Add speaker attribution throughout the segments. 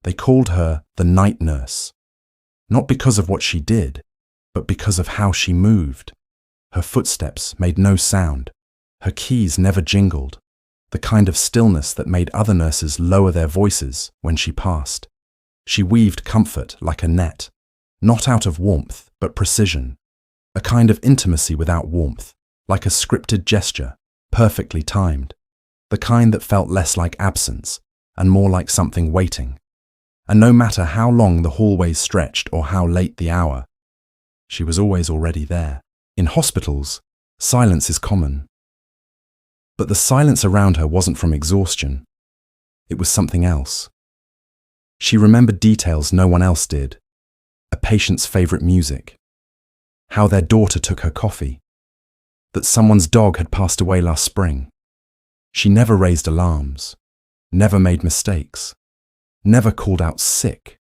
Speaker 1: They called her the night nurse, not because of what she did, but because of how she moved. Her footsteps made no sound. Her keys never jingled, the kind of stillness that made other nurses lower their voices when she passed. She weaved comfort like a net, not out of warmth, but precision, a kind of intimacy without warmth, like a scripted gesture, perfectly timed, the kind that felt less like absence and more like something waiting. And no matter how long the hallways stretched or how late the hour, she was always already there. In hospitals, silence is common. But the silence around her wasn't from exhaustion. It was something else. She remembered details no one else did. A patient's favorite music. How their daughter took her coffee. That someone's dog had passed away last spring. She never raised alarms. Never made mistakes. Never called out sick.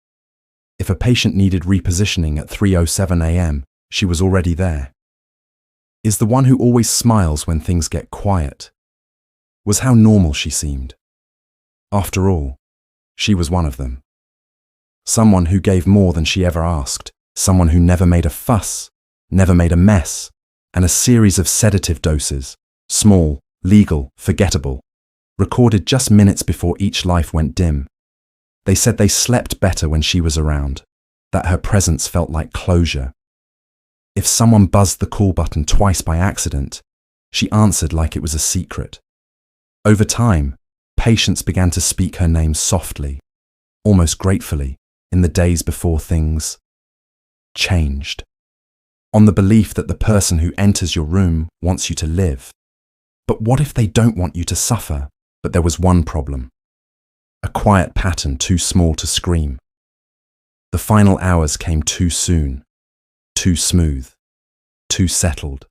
Speaker 1: If a patient needed repositioning at 3:07 a.m., she was already there. Is the one who always smiles when things get quiet. Was how normal she seemed. After all, she was one of them. Someone who gave more than she ever asked. Someone who never made a fuss, never made a mess, and a series of sedative doses, small, legal, forgettable, recorded just minutes before each life went dim. They said they slept better when she was around, that her presence felt like closure. If someone buzzed the call button twice by accident, she answered like it was a secret. Over time, patients began to speak her name softly, almost gratefully, in the days before things changed. On the belief that the person who enters your room wants you to live. But what if they don't want you to suffer? But there was one problem. A quiet pattern too small to scream. The final hours came too soon, too smooth, too settled.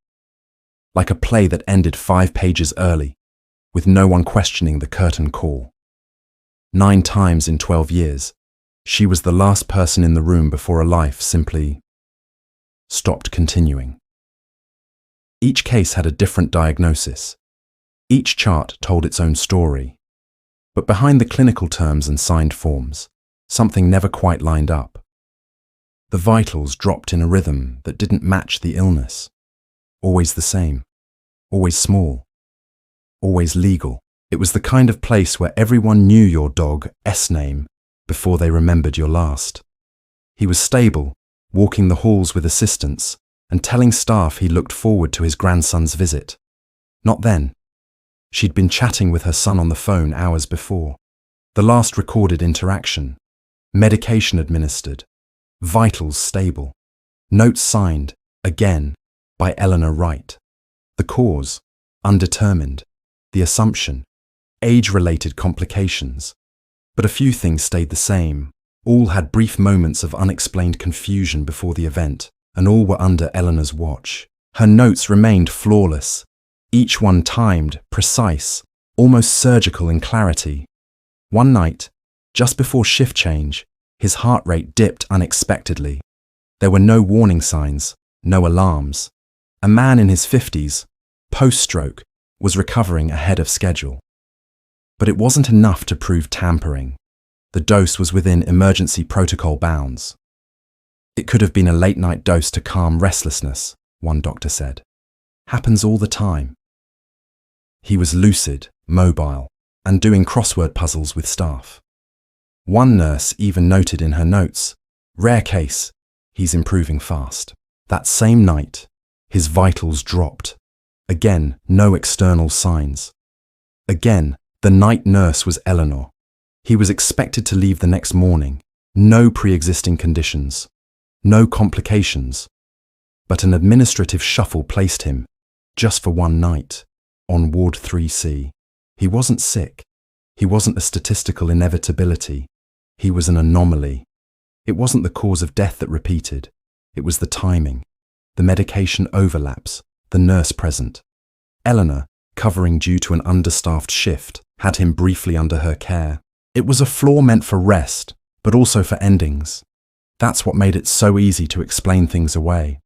Speaker 1: Like a play that ended 5 pages early, with no one questioning the curtain call. 9 times in 12 years, she was the last person in the room before a life simply stopped continuing. Each case had a different diagnosis. Each chart told its own story. But behind the clinical terms and signed forms, something never quite lined up. The vitals dropped in a rhythm that didn't match the illness. Always the same. Always small. Always legal. It was the kind of place where everyone knew your dog's name before they remembered your last. He was stable, walking the halls with assistants, and telling staff he looked forward to his grandson's visit. Not then. She'd been chatting with her son on the phone hours before. The last recorded interaction. Medication administered. Vitals stable. Notes signed, again, by Eleanor Wright. The cause, undetermined. The assumption, age-related complications. But a few things stayed the same. All had brief moments of unexplained confusion before the event, and all were under Eleanor's watch. Her notes remained flawless. Each one timed, precise, almost surgical in clarity. One night, just before shift change, his heart rate dipped unexpectedly. There were no warning signs, no alarms. A man in his 50s, post-stroke, was recovering ahead of schedule. But it wasn't enough to prove tampering. The dose was within emergency protocol bounds. It could have been a late-night dose to calm restlessness, one doctor said. Happens all the time. He was lucid, mobile, and doing crossword puzzles with staff. One nurse even noted in her notes, rare case, he's improving fast. That same night, his vitals dropped. Again, no external signs. Again, the night nurse was Eleanor. He was expected to leave the next morning. No pre-existing conditions. No complications. But an administrative shuffle placed him, just for one night, on Ward 3C. He wasn't sick. He wasn't a statistical inevitability. He was an anomaly. It wasn't the cause of death that repeated. It was the timing, the medication overlaps, the nurse present. Eleanor, covering due to an understaffed shift, had him briefly under her care. It was a flaw meant for rest, but also for endings. That's what made it so easy to explain things away.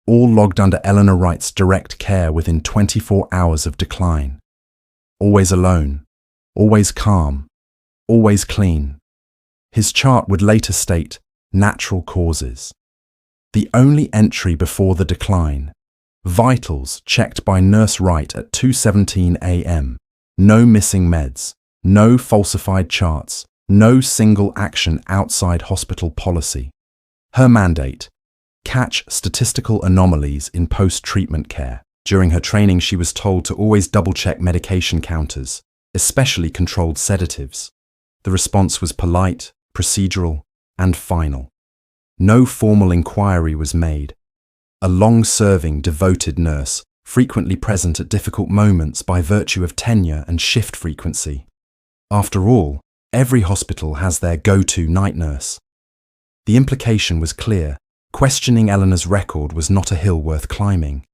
Speaker 1: All logged under Eleanor Wright's direct care within 24 hours of decline. Always alone, always calm, always clean. His chart would later state natural causes. The only entry before the decline. Vitals checked by Nurse Wright at 2:17 a.m. No missing meds, no falsified charts, no single action outside hospital policy. Her mandate: catch statistical anomalies in post-treatment care. During her training, she was told to always double-check medication counters, especially controlled sedatives. The response was polite, procedural, and final. No formal inquiry was made. A long-serving, devoted nurse, frequently present at difficult moments by virtue of tenure and shift frequency. After all, every hospital has their go-to night nurse. The implication was clear. Questioning Eleanor's record was not a hill worth climbing.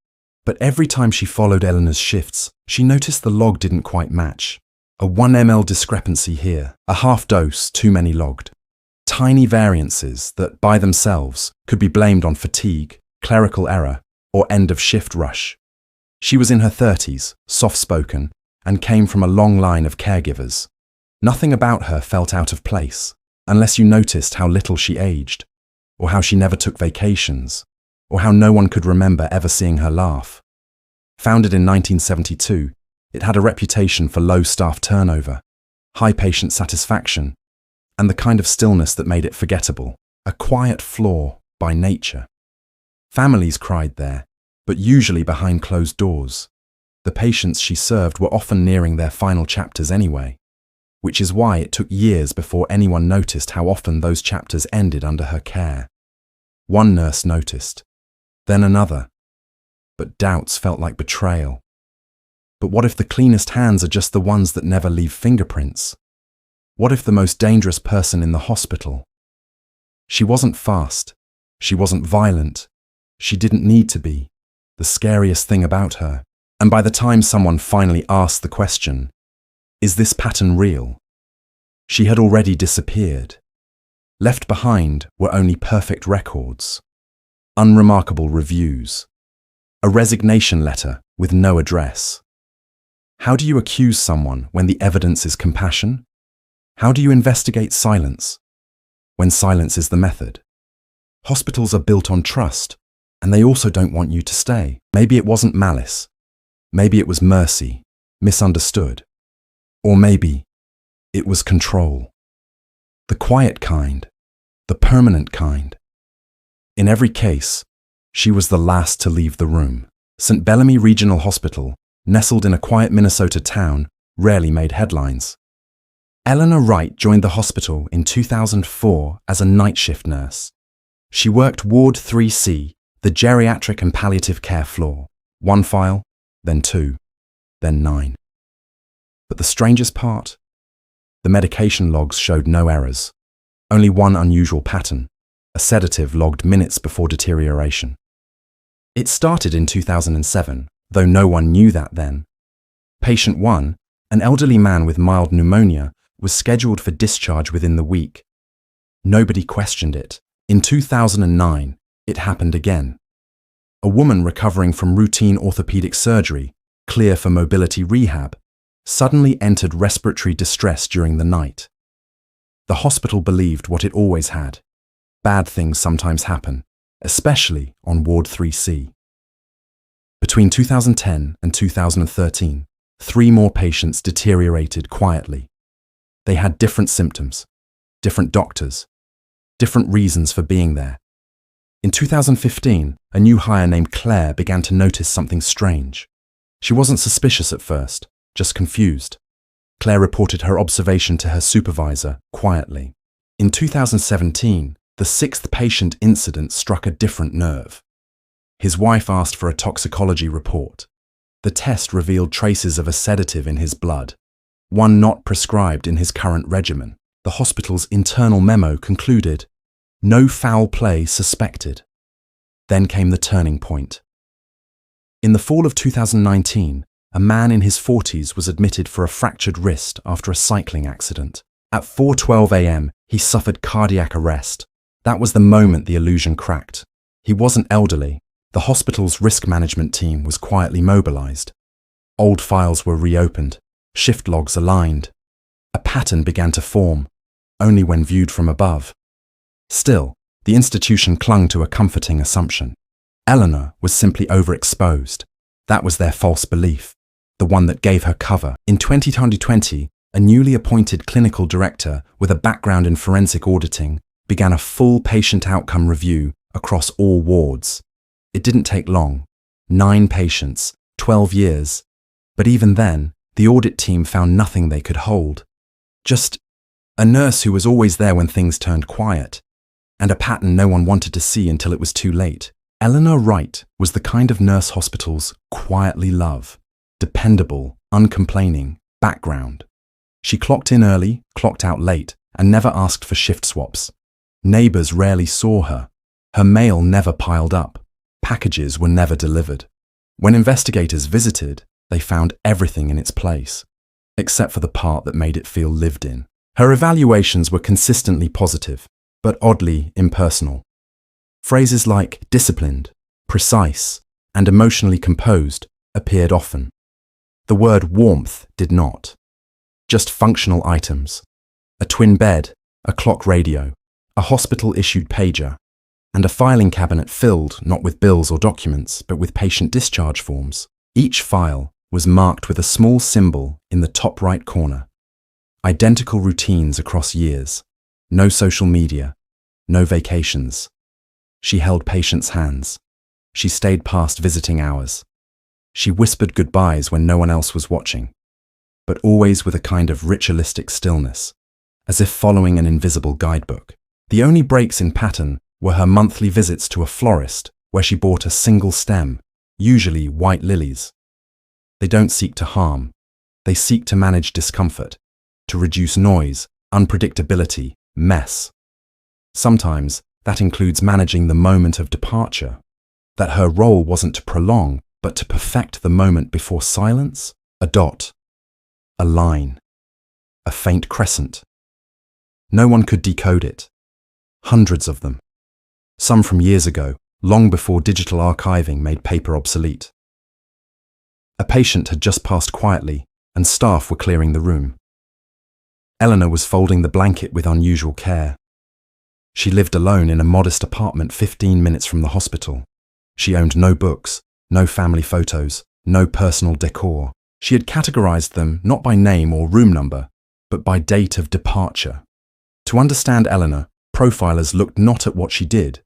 Speaker 1: But every time she followed Eleanor's shifts, she noticed the log didn't quite match. A 1 ml discrepancy here, a half dose too many logged. Tiny variances that, by themselves, could be blamed on fatigue, clerical error, or end-of-shift rush. She was in her 30s, soft-spoken, and came from a long line of caregivers. Nothing about her felt out of place, unless you noticed how little she aged, or how she never took vacations, or how no one could remember ever seeing her laugh. Founded in 1972, it had a reputation for low staff turnover, high patient satisfaction, and the kind of stillness that made it forgettable, a quiet flaw by nature. Families cried there, but usually behind closed doors. The patients she served were often nearing their final chapters anyway, which is why it took years before anyone noticed how often those chapters ended under her care. One nurse noticed, then another, but doubts felt like betrayal. But what if the cleanest hands are just the ones that never leave fingerprints? What if the most dangerous person in the hospital? She wasn't fast. She wasn't violent. She didn't need to be. The scariest thing about her. And by the time someone finally asked the question, is this pattern real? She had already disappeared. Left behind were only perfect records, unremarkable reviews, a resignation letter with no address. How do you accuse someone when the evidence is compassion? How do you investigate silence when silence is the method? Hospitals are built on trust, and they also don't want you to stay. Maybe it wasn't malice. Maybe it was mercy, misunderstood. Or maybe it was control. The quiet kind, the permanent kind. In every case, she was the last to leave the room. St. Bellamy Regional Hospital, nestled in a quiet Minnesota town, rarely made headlines. Eleanor Wright joined the hospital in 2004 as a night shift nurse. She worked Ward 3C, the geriatric and palliative care floor. 1 file, then 2, then 9. But the strangest part? The medication logs showed no errors. Only one unusual pattern, a sedative logged minutes before deterioration. It started in 2007, though no one knew that then. Patient 1, an elderly man with mild pneumonia, was scheduled for discharge within the week. Nobody questioned it. In 2009, it happened again. A woman recovering from routine orthopedic surgery, clear for mobility rehab, suddenly entered respiratory distress during the night. The hospital believed what it always had. Bad things sometimes happen, especially on Ward 3C. Between 2010 and 2013, 3 more patients deteriorated quietly. They had different symptoms, different doctors, different reasons for being there. In 2015, a new hire named Claire began to notice something strange. She wasn't suspicious at first, just confused. Claire reported her observation to her supervisor quietly. In 2017, the 6th patient incident struck a different nerve. His wife asked for a toxicology report. The test revealed traces of a sedative in his blood, one not prescribed in his current regimen. The hospital's internal memo concluded, "No foul play suspected." Then came the turning point. In the fall of 2019, a man in his 40s was admitted for a fractured wrist after a cycling accident. At 4:12 a.m., he suffered cardiac arrest. That was the moment the illusion cracked. He wasn't elderly. The hospital's risk management team was quietly mobilized. Old files were reopened, shift logs aligned. A pattern began to form. only when viewed from above. Still, the institution clung to a comforting assumption. Eleanor was simply overexposed. That was their false belief, the one that gave her cover. In 2020, a newly appointed clinical director with a background in forensic auditing began a full patient outcome review across all wards. It didn't take long. 9 patients, 12 years. But even then, the audit team found nothing they could hold. Just a nurse who was always there when things turned quiet, and a pattern no one wanted to see until it was too late. Eleanor Wright was the kind of nurse hospitals quietly love. Dependable, uncomplaining, background. She clocked in early, clocked out late, and never asked for shift swaps. Neighbors rarely saw her. Her mail never piled up. Packages were never delivered. When investigators visited, they found everything in its place, except for the part that made it feel lived in. Her evaluations were consistently positive, but oddly impersonal. Phrases like disciplined, precise, and emotionally composed appeared often. The word warmth did not. Just functional items. A twin bed, a clock radio, a hospital-issued pager, and a filing cabinet filled not with bills or documents, but with patient discharge forms. Each file was marked with a small symbol in the top right corner. Identical routines across years. No social media. No vacations. She held patients' hands. She stayed past visiting hours. She whispered goodbyes when no one else was watching, but always with a kind of ritualistic stillness, as if following an invisible guidebook. The only breaks in pattern were her monthly visits to a florist where she bought a single stem, usually white lilies. They don't seek to harm. They seek to manage discomfort, to reduce noise, unpredictability, mess. Sometimes that includes managing the moment of departure, that her role wasn't to prolong, but to perfect the moment before silence, a dot, a line, a faint crescent. No one could decode it. Hundreds of them. Some from years ago, long before digital archiving made paper obsolete. A patient had just passed quietly, and staff were clearing the room. Eleanor was folding the blanket with unusual care. She lived alone in a modest apartment 15 minutes from the hospital. She owned no books, no family photos, no personal decor. She had categorized them not by name or room number, but by date of departure. To understand Eleanor, profilers looked not at what she did,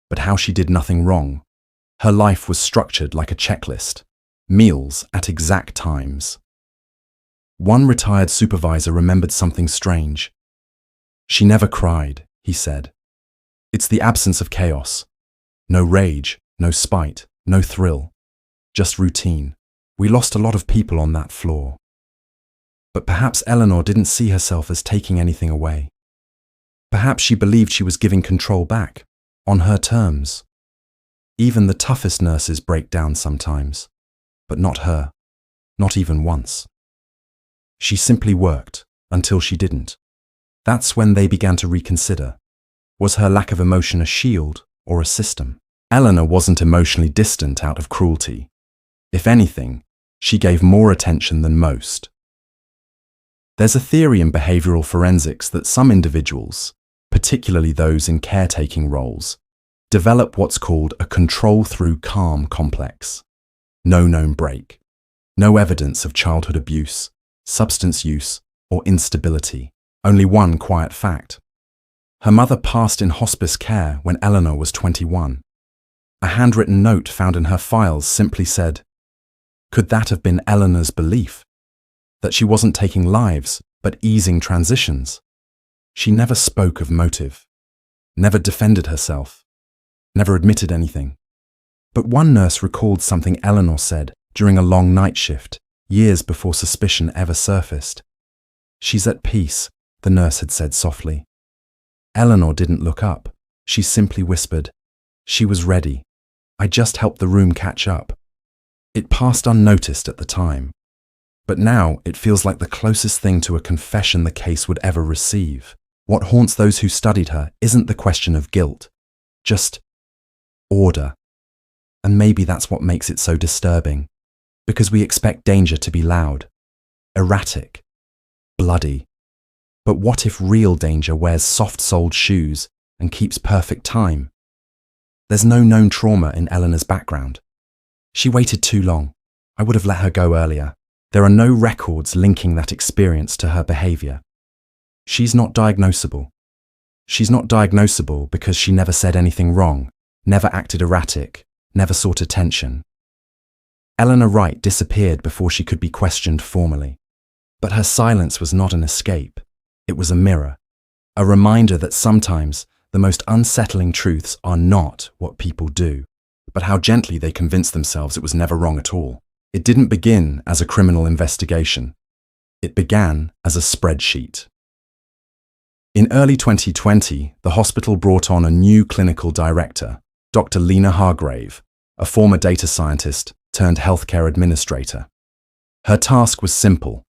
Speaker 1: but how she did nothing wrong. Her life was structured like a checklist. Meals at exact times. One retired supervisor remembered something strange. She never cried, he said. It's the absence of chaos. No rage, no spite, no thrill. Just routine. We lost a lot of people on that floor. But perhaps Eleanor didn't see herself as taking anything away. Perhaps she believed she was giving control back, on her terms. Even the toughest nurses break down sometimes, but not her, not even once. She simply worked until she didn't. That's when they began to reconsider. Was her lack of emotion a shield or a system? Eleanor wasn't emotionally distant out of cruelty. If anything, she gave more attention than most. There's a theory in behavioral forensics that some individuals, particularly those in caretaking roles, develop what's called a control through calm complex. No known break. No evidence of childhood abuse, substance use, or instability. Only one quiet fact. Her mother passed in hospice care when Eleanor was 21. A handwritten note found in her files simply said, could that have been Eleanor's belief? That she wasn't taking lives, but easing transitions? She never spoke of motive, never defended herself, never admitted anything. But one nurse recalled something Eleanor said during a long night shift, years before suspicion ever surfaced. She's at peace, the nurse had said softly. Eleanor didn't look up. She simply whispered, she was ready. I just helped the room catch up. It passed unnoticed at the time, but now it feels like the closest thing to a confession the case would ever receive. What haunts those who studied her isn't the question of guilt, just order. And maybe that's what makes it so disturbing, because we expect danger to be loud, erratic, bloody. But what if real danger wears soft-soled shoes and keeps perfect time? There's no known trauma in Eleanor's background. She waited too long. I would have let her go earlier. There are no records linking that experience to her behavior. She's not diagnosable. She's not diagnosable because she never said anything wrong, never acted erratic, never sought attention. Eleanor Wright disappeared before she could be questioned formally. But her silence was not an escape. It was a mirror, a reminder that sometimes the most unsettling truths are not what people do, but how gently they convince themselves it was never wrong at all. It didn't begin as a criminal investigation. It began as a spreadsheet. In early 2020, the hospital brought on a new clinical director, Dr. Lena Hargrave, a former data scientist turned healthcare administrator. Her task was simple: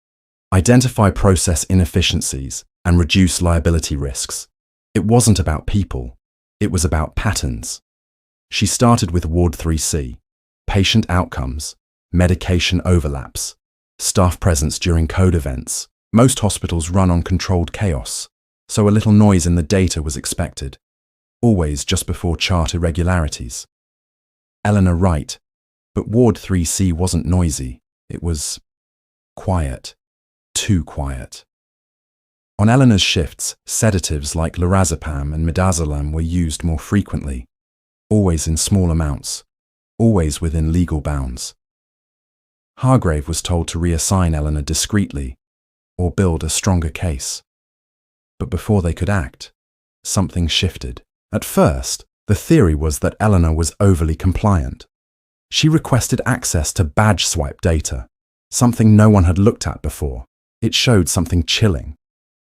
Speaker 1: identify process inefficiencies and reduce liability risks. It wasn't about people, it was about patterns. She started with Ward 3C, patient outcomes, medication overlaps, staff presence during code events. Most hospitals run on controlled chaos, so a little noise in the data was expected, always just before chart irregularities. Eleanor Wright, but Ward 3C wasn't noisy, it was quiet, too quiet. On Eleanor's shifts, sedatives like lorazepam and midazolam were used more frequently, always in small amounts, always within legal bounds. Hargrave was told to reassign Eleanor discreetly, or build a stronger case. But before they could act, something shifted. At first, the theory was that Eleanor was overly compliant. She requested access to badge swipe data, something no one had looked at before. It showed something chilling.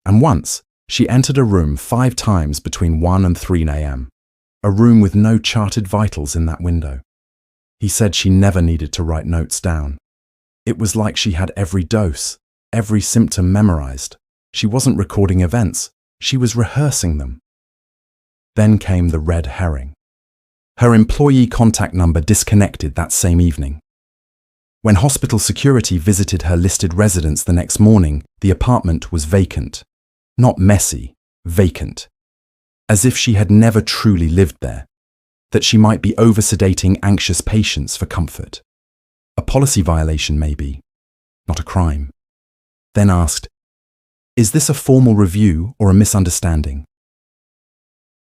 Speaker 1: And once, she entered a room 5 times between 1 and 3 a.m., a room with no charted vitals in that window. He said she never needed to write notes down. It was like she had every dose, every symptom memorized. She wasn't recording events, she was rehearsing them. Then came the red herring. Her employee contact number disconnected that same evening. When hospital security visited her listed residence the next morning, the apartment was vacant. Not messy, vacant. As if she had never truly lived there, that she might be over-sedating anxious patients for comfort. A policy violation maybe, not a crime. Then asked, "Is this a formal review or a misunderstanding?"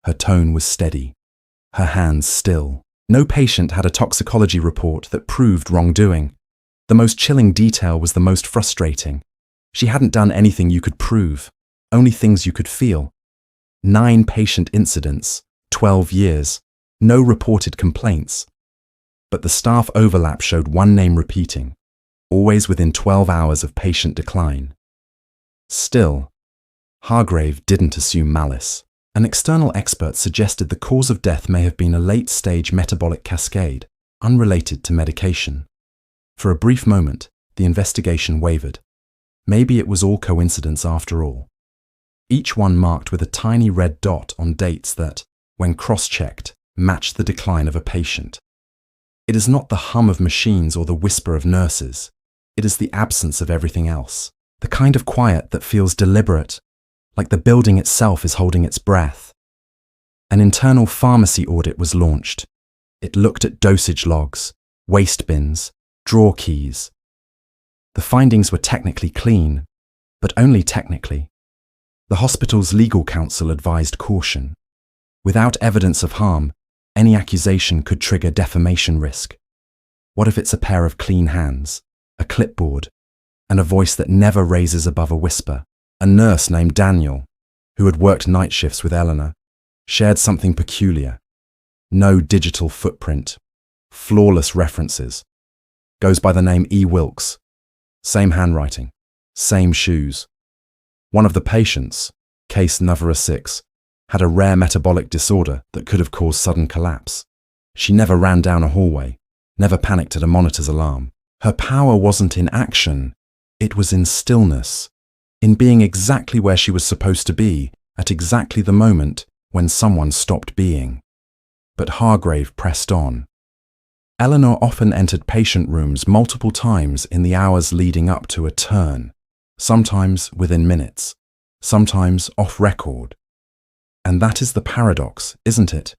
Speaker 1: Her tone was steady, her hands still. No patient had a toxicology report that proved wrongdoing. The most chilling detail was the most frustrating. She hadn't done anything you could prove, only things you could feel. 9 patient incidents, 12 years, no reported complaints. But the staff overlap showed one name repeating, always within 12 hours of patient decline. Still, Hargrave didn't assume malice. An external expert suggested the cause of death may have been a late-stage metabolic cascade, unrelated to medication. For a brief moment, the investigation wavered. Maybe it was all coincidence after all. Each one marked with a tiny red dot on dates that, when cross-checked, matched the decline of a patient. It is not the hum of machines or the whisper of nurses. It is the absence of everything else. The kind of quiet that feels deliberate, like the building itself is holding its breath. An internal pharmacy audit was launched. It looked at dosage logs, waste bins, drawer keys. The findings were technically clean, but only technically. The hospital's legal counsel advised caution. Without evidence of harm, any accusation could trigger defamation risk. What if it's a pair of clean hands, a clipboard, and a voice that never raises above a whisper? A nurse named Daniel, who had worked night shifts with Eleanor, shared something peculiar. No digital footprint, flawless references. Goes by the name E. Wilkes. Same handwriting, same shoes. One of the patients, case Navara 6, had a rare metabolic disorder that could have caused sudden collapse. She never ran down a hallway, never panicked at a monitor's alarm. Her power wasn't in action, it was in stillness, in being exactly where she was supposed to be at exactly the moment when someone stopped being. But Hargrave pressed on. Eleanor often entered patient rooms multiple times in the hours leading up to a turn, sometimes within minutes. sometimes off record. And that is the paradox, isn't it?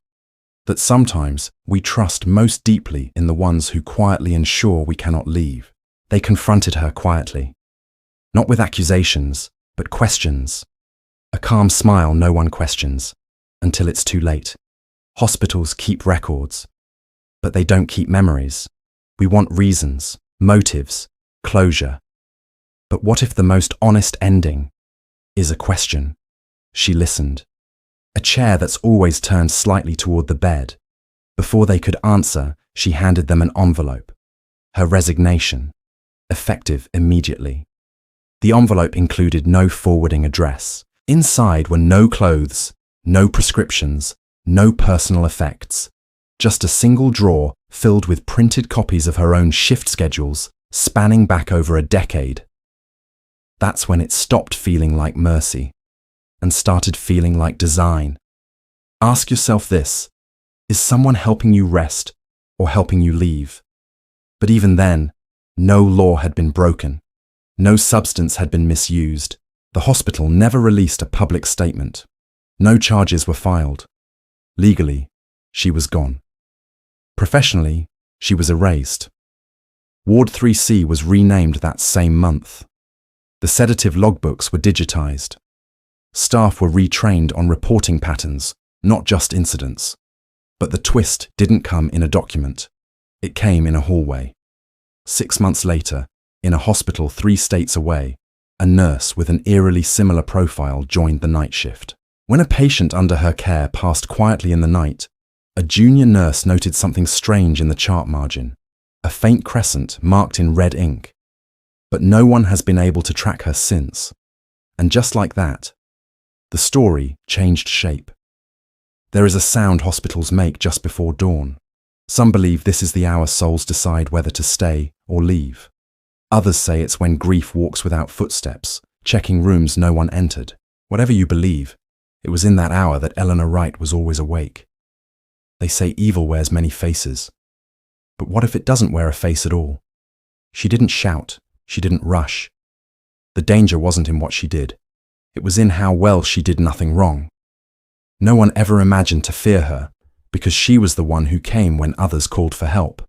Speaker 1: That sometimes we trust most deeply in the ones who quietly ensure we cannot leave. They confronted her quietly, not with accusations, but questions. A calm smile no one questions, until it's too late. Hospitals keep records, but they don't keep memories. We want reasons, motives, closure. But what if the most honest ending is a question? She listened. A chair that's always turned slightly toward the bed. Before they could answer, she handed them an envelope. Her resignation, effective immediately. The envelope included no forwarding address. Inside were no clothes, no prescriptions, no personal effects. Just a single drawer filled with printed copies of her own shift schedules, spanning back over a decade. That's when it stopped feeling like mercy and started feeling like design. Ask yourself this: is someone helping you rest or helping you leave? But even then, no law had been broken. No substance had been misused. The hospital never released a public statement. No charges were filed. Legally, she was gone. Professionally, she was erased. Ward 3C was renamed that same month. The sedative logbooks were digitized. Staff were retrained on reporting patterns, not just incidents. But the twist didn't come in a document. It came in a hallway. 6 months later, in a hospital 3 states away, a nurse with an eerily similar profile joined the night shift. When a patient under her care passed quietly in the night, a junior nurse noted something strange in the chart margin, a faint crescent marked in red ink. But no one has been able to track her since. And just like that, the story changed shape. There is a sound hospitals make just before dawn. Some believe this is the hour souls decide whether to stay or leave. Others say it's when grief walks without footsteps, checking rooms no one entered. Whatever you believe, it was in that hour that Eleanor Wright was always awake. They say evil wears many faces. But what if it doesn't wear a face at all? She didn't shout. She didn't rush. The danger wasn't in what she did. It was in how well she did nothing wrong. No one ever imagined to fear her, because she was the one who came when others called for help.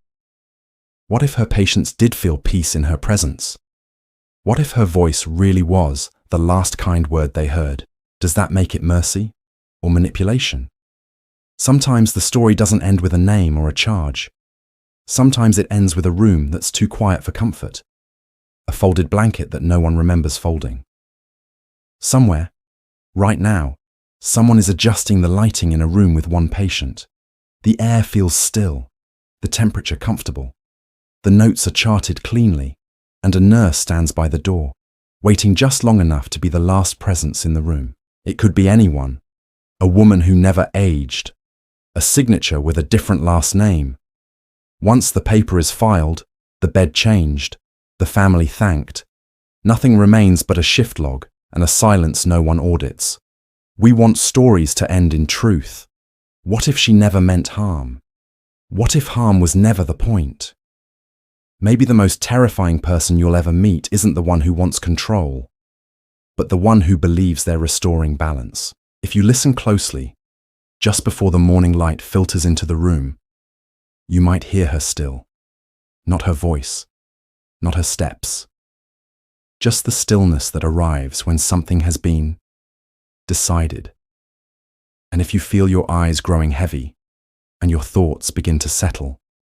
Speaker 1: What if her patients did feel peace in her presence? What if her voice really was the last kind word they heard? Does that make it mercy or manipulation? Sometimes the story doesn't end with a name or a charge. Sometimes it ends with a room that's too quiet for comfort, a folded blanket that no one remembers folding. Somewhere, right now, someone is adjusting the lighting in a room with one patient. The air feels still, the temperature comfortable. The notes are charted cleanly, and a nurse stands by the door, waiting just long enough to be the last presence in the room. It could be anyone, a woman who never aged, a signature with a different last name. Once the paper is filed, the bed changed, the family thanked. Nothing remains but a shift log and a silence no one audits. We want stories to end in truth. What if she never meant harm? What if harm was never the point? Maybe the most terrifying person you'll ever meet isn't the one who wants control, but the one who believes they're restoring balance. If you listen closely, just before the morning light filters into the room, you might hear her still. Not her voice, not her steps. Just the stillness that arrives when something has been decided. And if you feel your eyes growing heavy and your thoughts begin to settle,